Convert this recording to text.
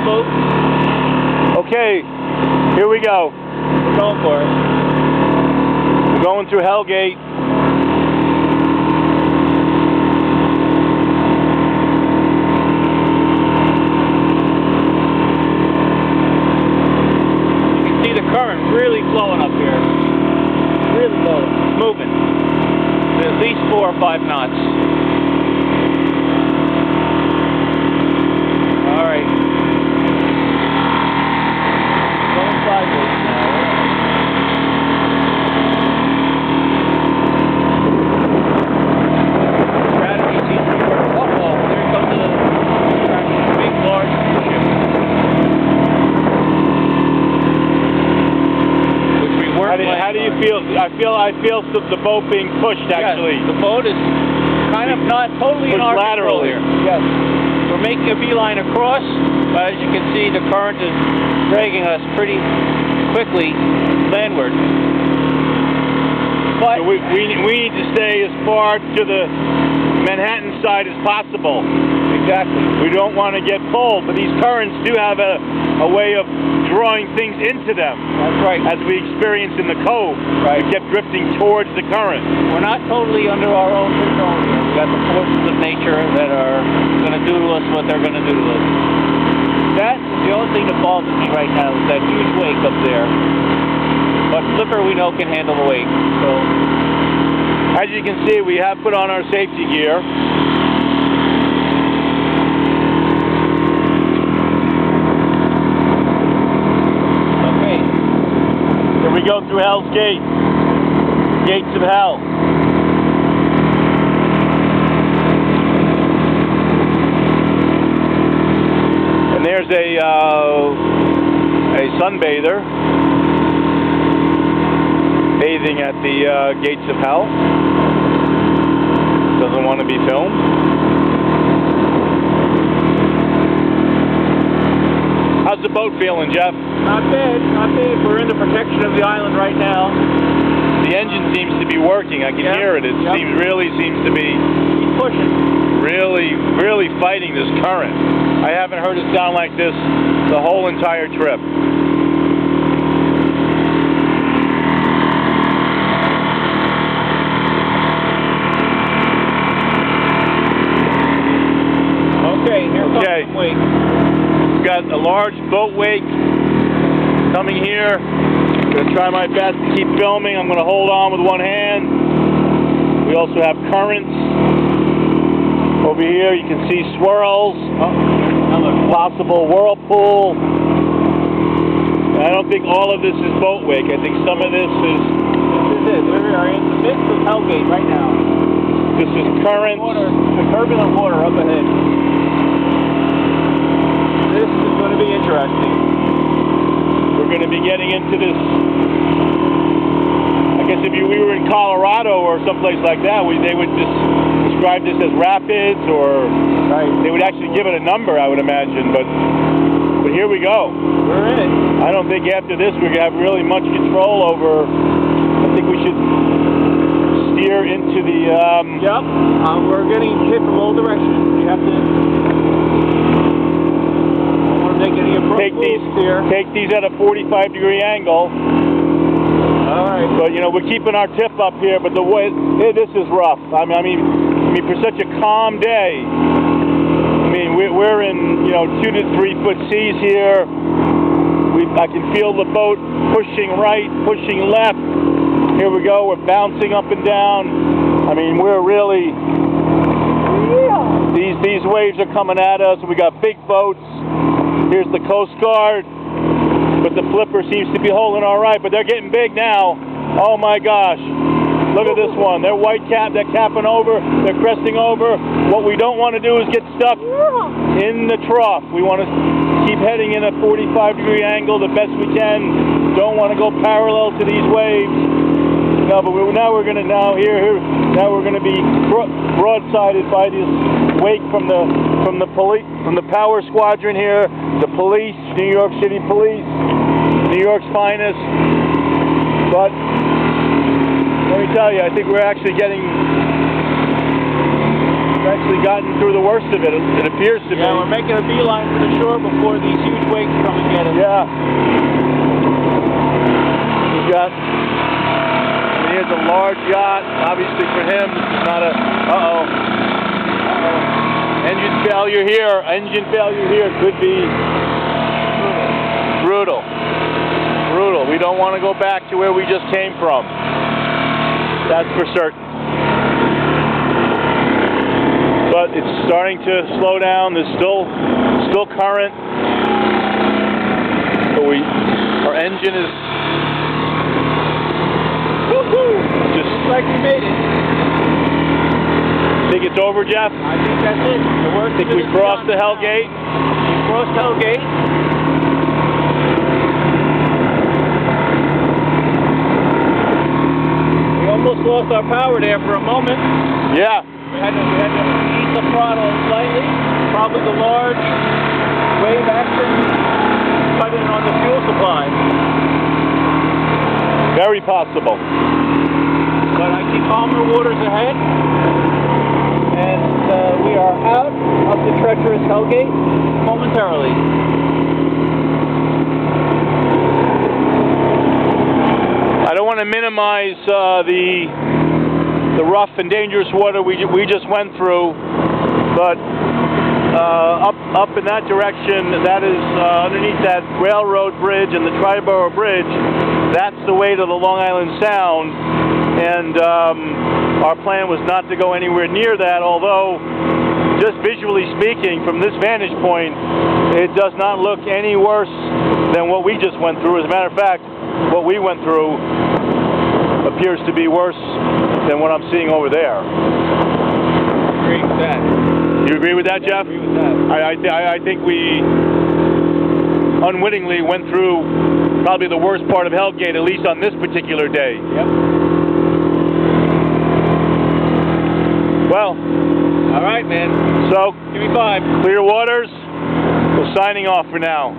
boat. Okay, here we go. We're going for it. We're going through Hellgate. You can see the current really flowing up here. Really flowing. It's moving. At least 4 or 5 knots. All right. Going sideways now. Gravity seems to work. Uh-oh, there comes a big, large ship. Which we weren't How do you planning on. feel? I feel the boat being pushed, actually. Yes, the boat is kind of not totally in our control here. Yes. We're making a beeline across, but as you can see, the current is dragging us pretty quickly landward. But So we need to stay as far to the Manhattan side as possible. exactly. We don't want to get pulled, but these currents do have a way of drawing things into them. That's right. As we experienced in the cove, Right. we kept drifting towards the current. We're not totally under our own control here. We've got the forces of nature that are going to do to us what they're going to do to us. That is the only thing that bothers me right now is that huge wake up there. But Flipper, we know, can handle the wake. So, As you can see, we have put on our safety gear. okay. Here we go through Hell's Gate. Gates of Hell. And there's a sunbather bathing at the Gates of Hell. Doesn't want to be filmed. How's the boat feeling, Jeff? Not bad, not bad. We're in the protection of the island right now. The engine seems to be working. I can Yep. hear it. It Yep. seems to be Keep pushing. really fighting this current. I haven't heard it sound like this the whole entire trip. Okay, here comes Okay. the wake. We've got a large boat wake coming here. I'm going to try my best to keep filming. I'm going to hold on with one hand. We also have currents. Over here you can see swirls. Another Possible whirlpool. I don't think all of this is boat wake. I think some of this is This is it. We are in the midst of Hellgate right now. currents. Water, the turbulent water up ahead. This is going to be interesting. We're going to be getting into this. I guess if we were in Colorado or someplace like that, they would just describe this as rapids, or they would actually give it a number, I would imagine. But here we go. We're in it. I don't think after this we're going to have really much control over. I think we should steer into the. Yep. We're getting hit from all directions. We have to. Don't want to make any abrupt moves here. Take these at a 45-degree angle. All right. But we're keeping our tip up here. But the way this is rough. I mean, for such a calm day. I mean, we're in 2 to 3 foot seas here. I can feel the boat pushing right, pushing left. Here we go. We're bouncing up and down. I mean, we're really. These waves are coming at us. We got big boats. Here's the Coast Guard. But the Flipper seems to be holding all right. But they're getting big now. Oh my gosh. Look at this one. They're they're capping over. They're cresting over. What we don't want to do is get stuck in the trough. We want to keep heading in a 45-degree angle the best we can. Don't want to go parallel to these waves. No, but now we're going to now we're going to be broadsided by this wake from the police, from the power squadron here, the police, New York City Police, New York's finest. But let me tell you, I think we're actually getting actually gotten through the worst of it. It appears to be. Yeah, we're making a beeline for the shore before these huge wakes come and get us. Yeah. Here's a large yacht. Obviously for him, this is not a... Uh-oh. Engine failure here. Engine failure here could be brutal. Brutal. We don't want to go back to where we just came from. That's for certain. But it's starting to slow down. There's still current. But our engine is just like we made it. Think it's over, Jeff? I think that's it. The worst Think we crossed the Hell Gate? We crossed Hell Gate. We almost lost our power there for a moment. Yeah. We had to ease the throttle slightly. Probably the large wave action cut in on the fuel supply. Very possible. But I see calmer waters ahead, and we are out of the treacherous Hell Gate momentarily. I don't want to minimize the rough and dangerous water we just went through, but up in that direction, that is underneath that railroad bridge and the Triborough Bridge. That's the way to the Long Island Sound, and our plan was not to go anywhere near that, although just visually speaking, from this vantage point, it does not look any worse than what we just went through. As a matter of fact, what we went through appears to be worse than what I'm seeing over there. I agree with that. You agree with that, Jeff? I agree with that. I think we unwittingly went through probably the worst part of Hell Gate, at least on this particular day. Yep. Well. All right, man. So, give me 5. Clear waters. We're signing off for now.